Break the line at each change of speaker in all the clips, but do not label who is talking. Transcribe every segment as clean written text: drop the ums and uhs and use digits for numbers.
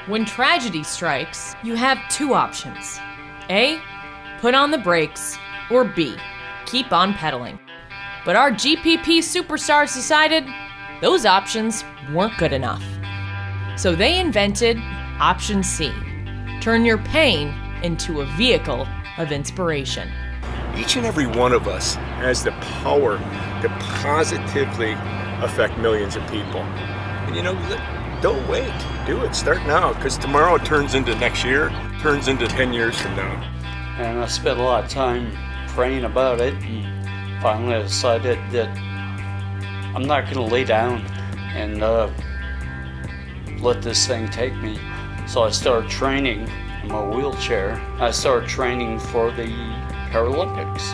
When tragedy strikes, you have two options. A, put on the brakes, or B, keep on pedaling. But our GPP superstars decided those options weren't good enough. So they invented option C, turn your pain into a vehicle of inspiration.
Each and every one of us has the power to positively affect millions of people. And you know, don't wait, do it, start now, because tomorrow turns into next year, turns into 10 years from now.
And I spent a lot of time praying about it, and finally I decided that I'm not going to lay down and let this thing take me. So I started training in my wheelchair. I started training for the Paralympics.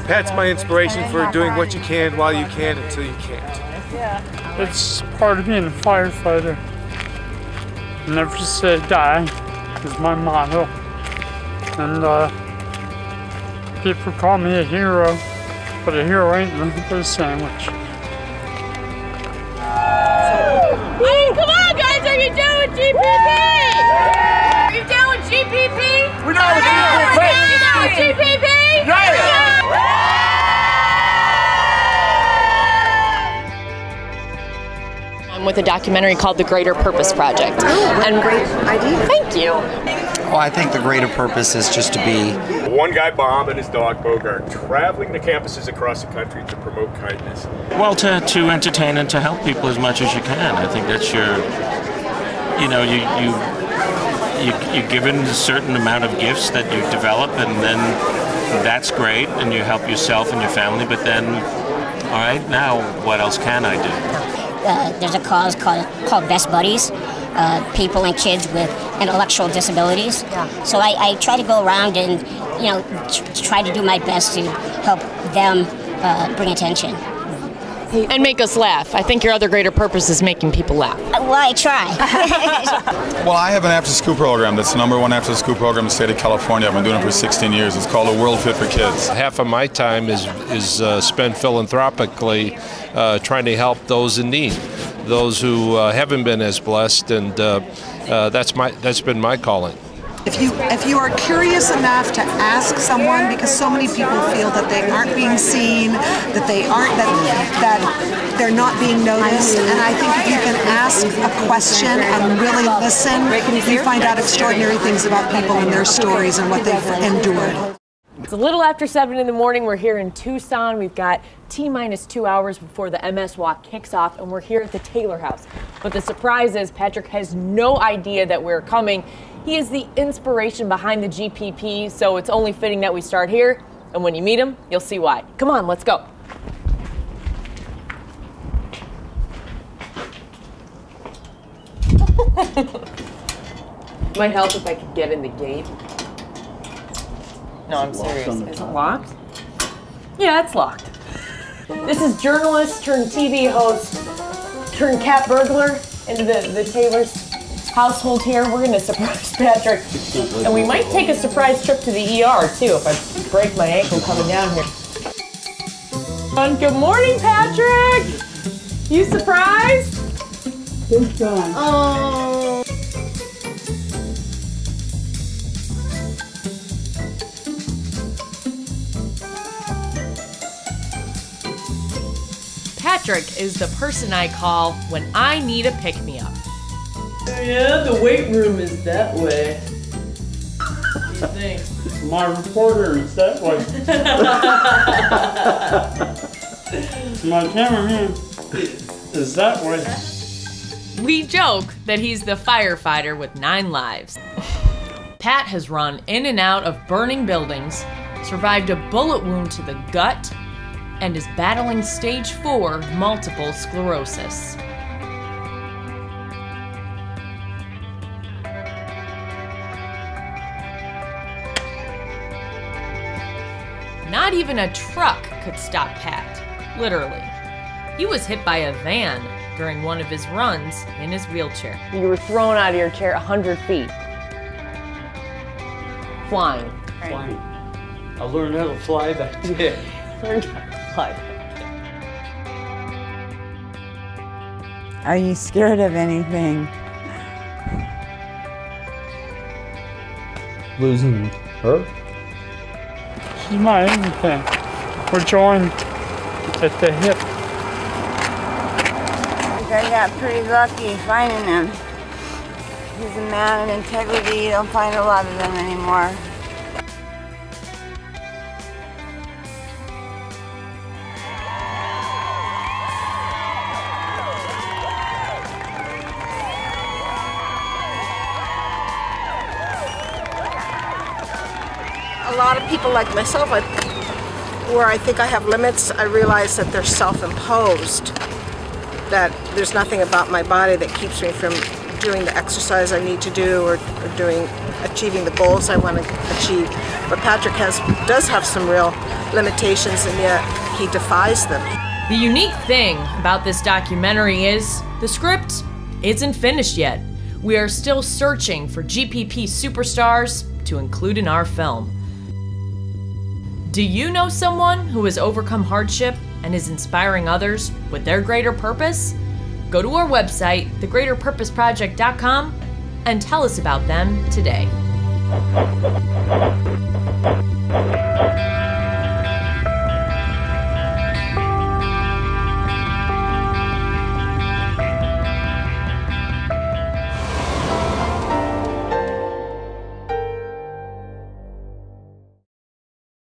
Pat's my inspiration for doing what you can while you can until you can't.
It's part of being a firefighter. Never say die is my motto. And people call me a hero, but a hero ain't nothing but a sandwich.
Hey, come on guys, are you down with GPP? Are you down with GPP?
We're down with GPP!
Are you down with GPP? I'm with a documentary called The Greater Purpose Project.
And great idea.
Thank you.
Well, I think the greater purpose is just to be
One guy, Bob, and his dog, Bogart, traveling to campuses across the country to promote kindness.
Well, to entertain and to help people as much as you can. I think that's your, you know, you're given a certain amount of gifts that you develop, and then that's great, and you help yourself and your family, but then, all right, now what else can I do?
There's a cause called Best Buddies, people and kids with intellectual disabilities. Yeah. So I try to go around and, you know, try to do my best to help them bring attention.
And make us laugh. I think your other greater purpose is making people laugh.
Well, I try.
Well, I have an after-school program that's the #1 after-school program in the state of California. I've been doing it for 16 years. It's called A World Fit for Kids.
Half of my time is spent philanthropically trying to help those in need, those who haven't been as blessed, and that's been my calling.
If you are curious enough to ask someone, because so many people feel that they aren't being seen, that they aren't, that they're not being noticed, and I think if you can ask a question and really listen, you find out extraordinary things about people and their stories and what they've endured.
It's a little after 7 in the morning. We're here in Tucson. We've got T-minus 2 hours before the MS Walk kicks off, and we're here at the Taylor House. But the surprise is Patrick has no idea that we're coming. He is the inspiration behind the GPP, so it's only fitting that we start here, and when you meet him, you'll see why. Come on, let's go. Might help if I could get in the gate. No, I'm serious. Is it locked? Yeah, it's locked. This is journalist turned TV host turned cat burglar into the Taylor's household here. We're going to surprise Patrick. And we might take a surprise trip to the ER, too, if I break my ankle coming down here. Good morning, Patrick! You surprised?
Good time.
Oh. Patrick is the person I call when I need a pick-me-up. Yeah, the weight room is that way. What do you think?
My reporter is that way. My cameraman is that way.
We joke that he's the firefighter with 9 lives. Pat has run in and out of burning buildings, survived a bullet wound to the gut, and is battling stage 4 multiple sclerosis. Not even a truck could stop Pat, literally. He was hit by a van during one of his runs in his wheelchair. You were thrown out of your chair 100 feet. Flying.
Flying. I learned how to fly that day.
Learned how to fly.
Are you scared of anything? losing her?
She's my everything. We're joined at the hip.
I got pretty lucky finding him. He's a man of integrity. You don't find a lot of them anymore.
A lot of people like myself, where I think I have limits, I realize that they're self-imposed. That there's nothing about my body that keeps me from doing the exercise I need to do or achieving the goals I want to achieve. But Patrick does have some real limitations, and yet he defies them.
The unique thing about this documentary is the script isn't finished yet. We are still searching for GPP superstars to include in our film. Do you know someone who has overcome hardship and is inspiring others with their greater purpose? Go to our website, thegreaterpurposeproject.com, and tell us about them today.